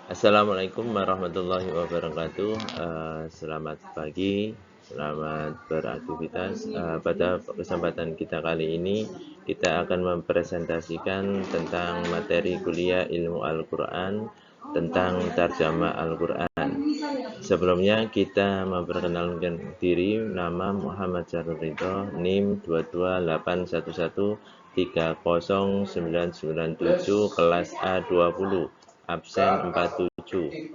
Assalamualaikum warahmatullahi wabarakatuh. Selamat pagi, selamat beraktivitas. Pada kesempatan kita kali ini, kita akan mempresentasikan tentang materi kuliah ilmu Al-Quran, tentang tarjamah Al-Quran. Sebelumnya kita memperkenalkan diri, nama Muhammad Syarul Ridho, NIM 22811309997, kelas A20, absen 47.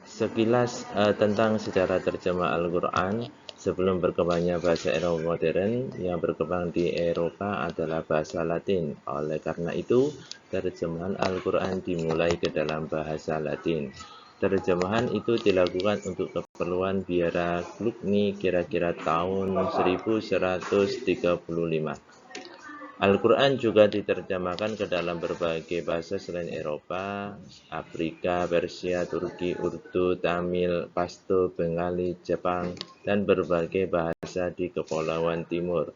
Sekilas tentang sejarah terjemah Al-Quran. Sebelum berkembangnya bahasa Eropa modern, yang berkembang di Eropa adalah bahasa Latin. Oleh karena itu, terjemahan Al-Quran dimulai ke dalam bahasa Latin. Terjemahan itu dilakukan untuk keperluan biara Glugni kira-kira tahun 1135. Al-Quran juga diterjemahkan ke dalam berbagai bahasa selain Eropa, Afrika, Persia, Turki, Urdu, Tamil, Pashto, Bengali, Jepang, dan berbagai bahasa di Kepulauan Timur.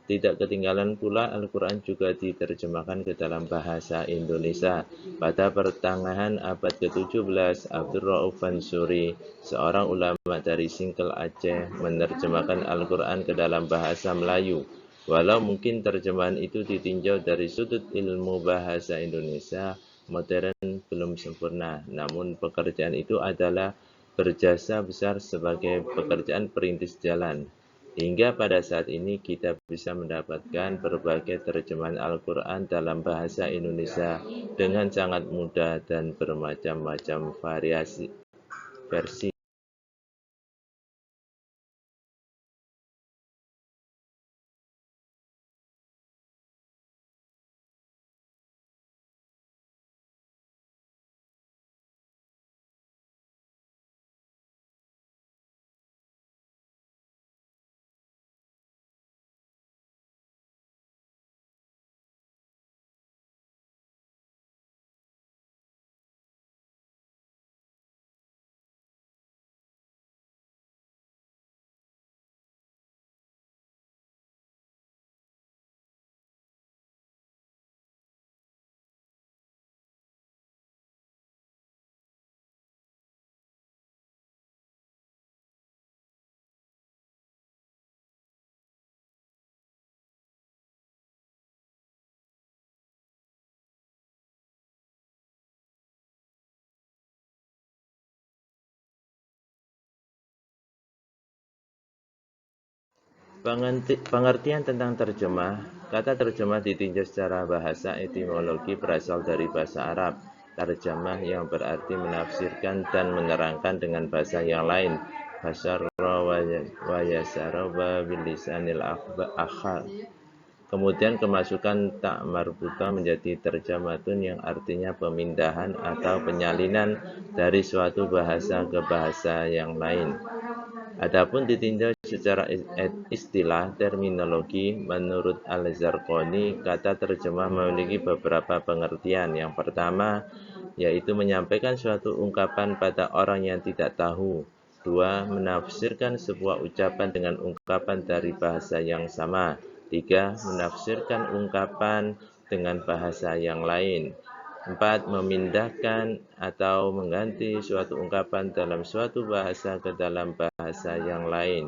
Tidak ketinggalan pula, Al-Quran juga diterjemahkan ke dalam bahasa Indonesia. Pada pertengahan abad ke-17, Abdul Rauf Mansuri, seorang ulama dari Singkel Aceh, menerjemahkan Al-Quran ke dalam bahasa Melayu. Walau mungkin terjemahan itu ditinjau dari sudut ilmu bahasa Indonesia modern belum sempurna, namun pekerjaan itu adalah berjasa besar sebagai pekerjaan perintis jalan. Hingga pada saat ini kita bisa mendapatkan berbagai terjemahan Al-Quran dalam bahasa Indonesia dengan sangat mudah dan bermacam-macam variasi versi. Pengertian tentang terjemah. Kata terjemah ditinjau secara bahasa etimologi berasal dari bahasa Arab. Terjemah yang berarti menafsirkan dan menerangkan dengan bahasa yang lain. Basyarra wa yasara wa bilisanil akhar. Kemudian kemasukan tak marbuta menjadi terjamatun yang artinya pemindahan atau penyalinan dari suatu bahasa ke bahasa yang lain. Adapun ditinjau secara istilah terminologi, menurut Al-Zarqani, kata terjemah memiliki beberapa pengertian. Yang pertama, yaitu menyampaikan suatu ungkapan pada orang yang tidak tahu. Dua, menafsirkan sebuah ucapan dengan ungkapan dari bahasa yang sama. Tiga, menafsirkan ungkapan dengan bahasa yang lain. 4. Memindahkan atau mengganti suatu ungkapan dalam suatu bahasa ke dalam bahasa yang lain.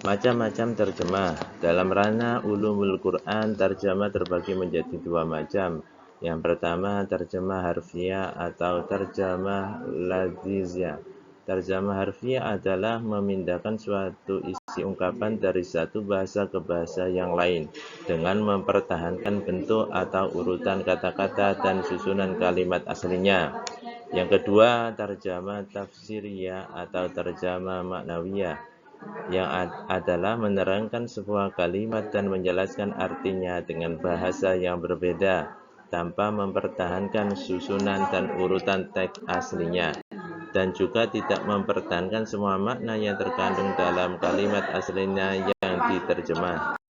Macam-macam terjemah. Dalam ranah ulumul Quran, terjemah terbagi menjadi dua macam. Yang pertama, terjemah harfiah atau terjemah lafziyah. Terjemah harfiah adalah memindahkan suatu isi ungkapan dari satu bahasa ke bahasa yang lain dengan mempertahankan bentuk atau urutan kata-kata dan susunan kalimat aslinya. Yang kedua, terjemah tafsiriyah atau terjemah maknawiyah yang adalah menerangkan sebuah kalimat dan menjelaskan artinya dengan bahasa yang berbeda tanpa mempertahankan susunan dan urutan teks aslinya, dan juga tidak mempertahankan semua makna yang terkandung dalam kalimat aslinya yang diterjemah.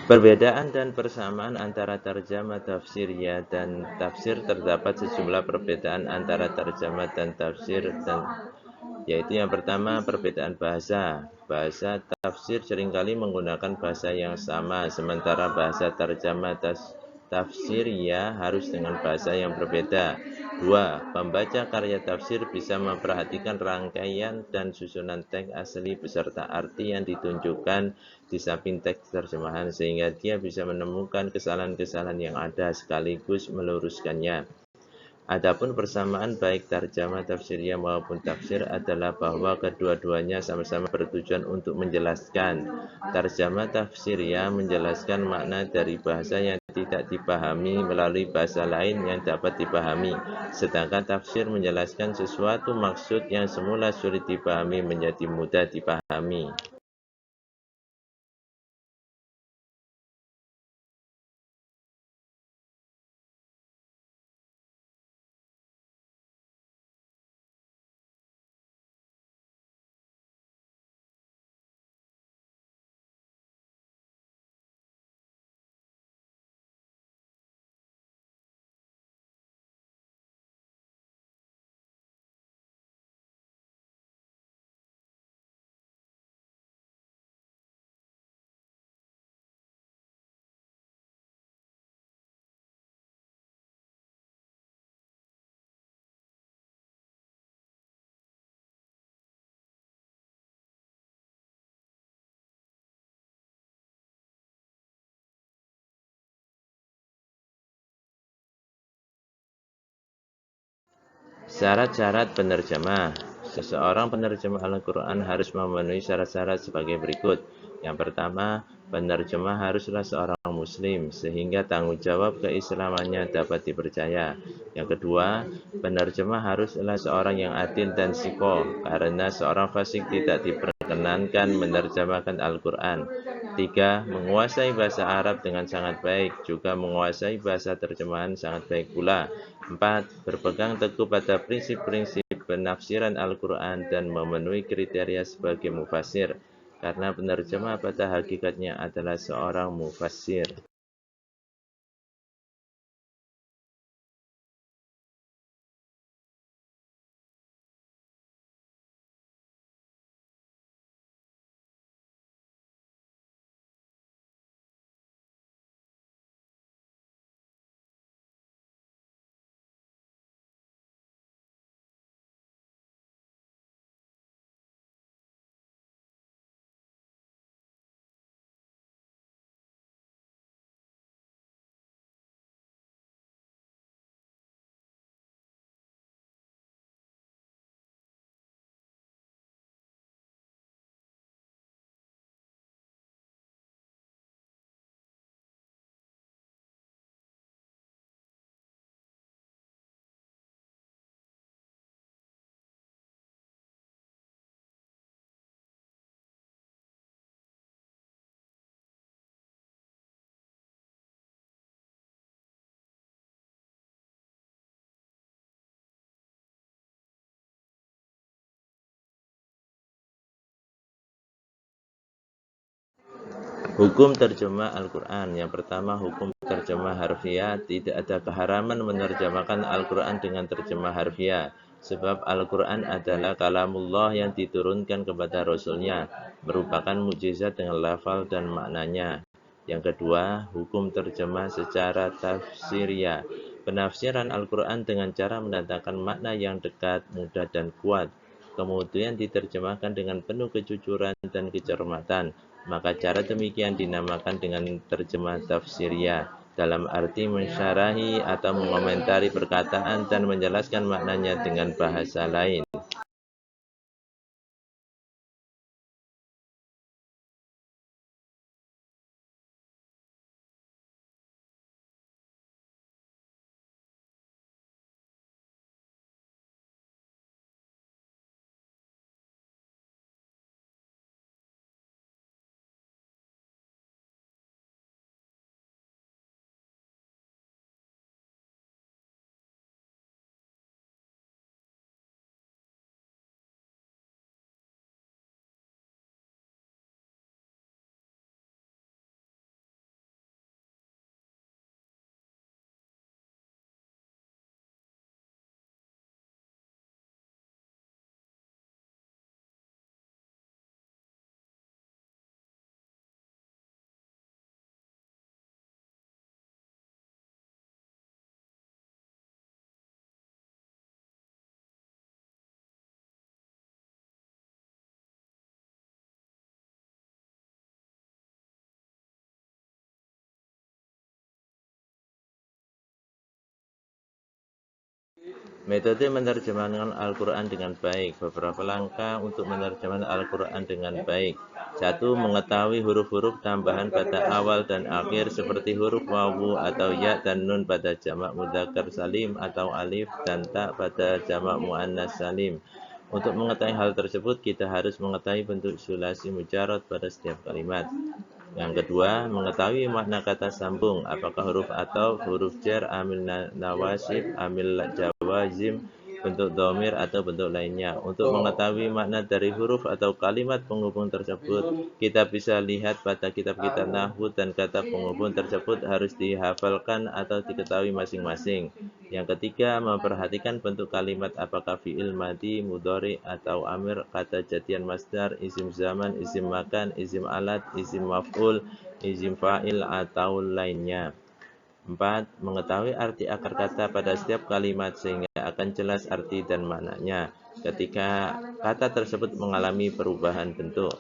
Perbedaan dan persamaan antara terjemah tafsiriyah dan tafsir. Terdapat sejumlah perbedaan antara terjemah dan tafsir, yaitu yang pertama, perbedaan bahasa. Bahasa tafsir seringkali menggunakan bahasa yang sama, sementara bahasa terjemah tafsiriyah harus dengan bahasa yang berbeda. 2. Pembaca karya tafsir bisa memperhatikan rangkaian dan susunan teks asli beserta arti yang ditunjukkan di samping teks terjemahan, sehingga dia bisa menemukan kesalahan-kesalahan yang ada sekaligus meluruskannya. Adapun persamaan baik terjemah tafsiriyah maupun tafsir adalah bahwa kedua-duanya sama-sama bertujuan untuk menjelaskan. Terjemah tafsiriyah menjelaskan makna dari bahasa yang tidak dipahami melalui bahasa lain yang dapat dipahami, sedangkan tafsir menjelaskan sesuatu maksud yang semula sulit dipahami menjadi mudah dipahami. Syarat-syarat penerjemah. Seseorang penerjemah Al-Quran harus memenuhi syarat-syarat sebagai berikut. Yang pertama, penerjemah haruslah seorang muslim, sehingga tanggung jawab keislamannya dapat dipercaya. Yang kedua, penerjemah haruslah seorang yang adil dan sikoh, karena seorang fasik tidak diperkenankan menerjemahkan Al-Quran. 3. Menguasai bahasa Arab dengan sangat baik, juga menguasai bahasa terjemahan sangat baik pula. 4. Berpegang teguh pada prinsip-prinsip penafsiran Al-Quran dan memenuhi kriteria sebagai mufassir, karena penerjemah pada hakikatnya adalah seorang mufassir. Hukum terjemah Al-Quran. Yang pertama, hukum terjemah harfiah. Tidak ada keharaman menerjemahkan Al-Quran dengan terjemah harfiah. Sebab Al-Quran adalah kalamullah yang diturunkan kepada Rasulnya, merupakan mukjizat dengan lafal dan maknanya. Yang kedua, hukum terjemah secara tafsiriyah. Penafsiran Al-Quran dengan cara mendatangkan makna yang dekat, mudah, dan kuat. Kemudian diterjemahkan dengan penuh kejujuran dan kecermatan. Maka cara demikian dinamakan dengan terjemah tafsiriyah, dalam arti mensyarahi atau mengomentari perkataan dan menjelaskan maknanya dengan bahasa lain. Metode menerjemahkan Al-Quran dengan baik. Beberapa langkah untuk menerjemahkan Al-Quran dengan baik. 1. Mengetahui huruf-huruf tambahan pada awal dan akhir seperti huruf wawu atau ya dan nun pada jamak mudzakkar salim atau alif dan ta pada jamak muannas salim. Untuk mengetahui hal tersebut, kita harus mengetahui bentuk sulasi mujarad pada setiap kalimat. Yang kedua, mengetahui makna kata sambung, apakah huruf atau huruf jar, amil nawasib, amil jawazim, bentuk domir atau bentuk lainnya. Untuk mengetahui makna dari huruf atau kalimat penghubung tersebut, kita bisa lihat pada kitab-kitab nahwu dan kata penghubung tersebut harus dihafalkan atau diketahui masing-masing. Yang ketiga, memperhatikan bentuk kalimat apakah fi'il madi, mudhari atau amir, kata jadian masdar, isim zaman, isim makan, isim alat, isim maf'ul, isim fa'il atau lainnya. 4. Mengetahui arti akar kata pada setiap kalimat sehingga akan jelas arti dan maknanya ketika kata tersebut mengalami perubahan bentuk.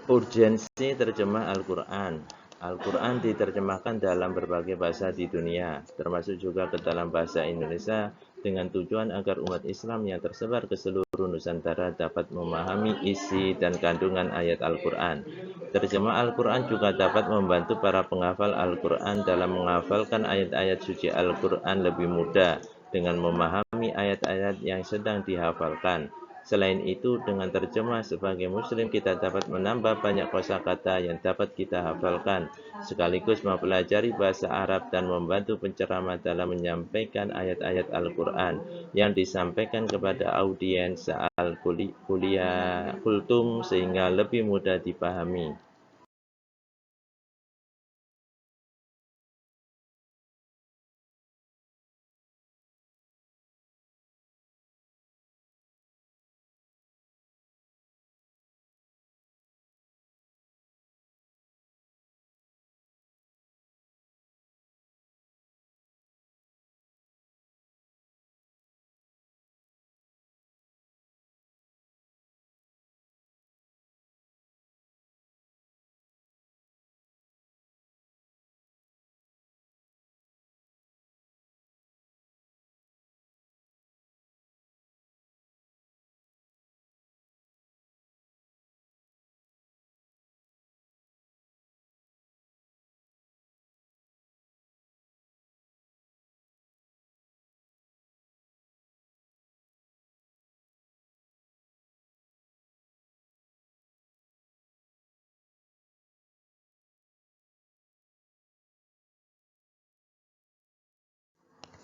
Urgensi terjemah Al-Quran. Al-Quran diterjemahkan dalam berbagai bahasa di dunia, termasuk juga ke dalam bahasa Indonesia, dengan tujuan agar umat Islam yang tersebar ke seluruh Nusantara dapat memahami isi dan kandungan ayat Al-Quran. Terjemah Al-Quran juga dapat membantu para penghafal Al-Quran dalam menghafalkan ayat-ayat suci Al-Quran lebih mudah dengan memahami ayat-ayat yang sedang dihafalkan. Selain itu, dengan terjemah sebagai muslim kita dapat menambah banyak kosakata yang dapat kita hafalkan, sekaligus mempelajari bahasa Arab dan membantu penceramah dalam menyampaikan ayat-ayat Al-Quran yang disampaikan kepada audiens saat kuliah kultum sehingga lebih mudah dipahami.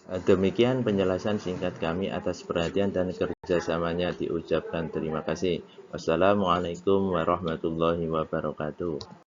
Demikian penjelasan singkat kami. Atas perhatian dan kerjasamanya diucapkan terima kasih. Wassalamualaikum warahmatullahi wabarakatuh.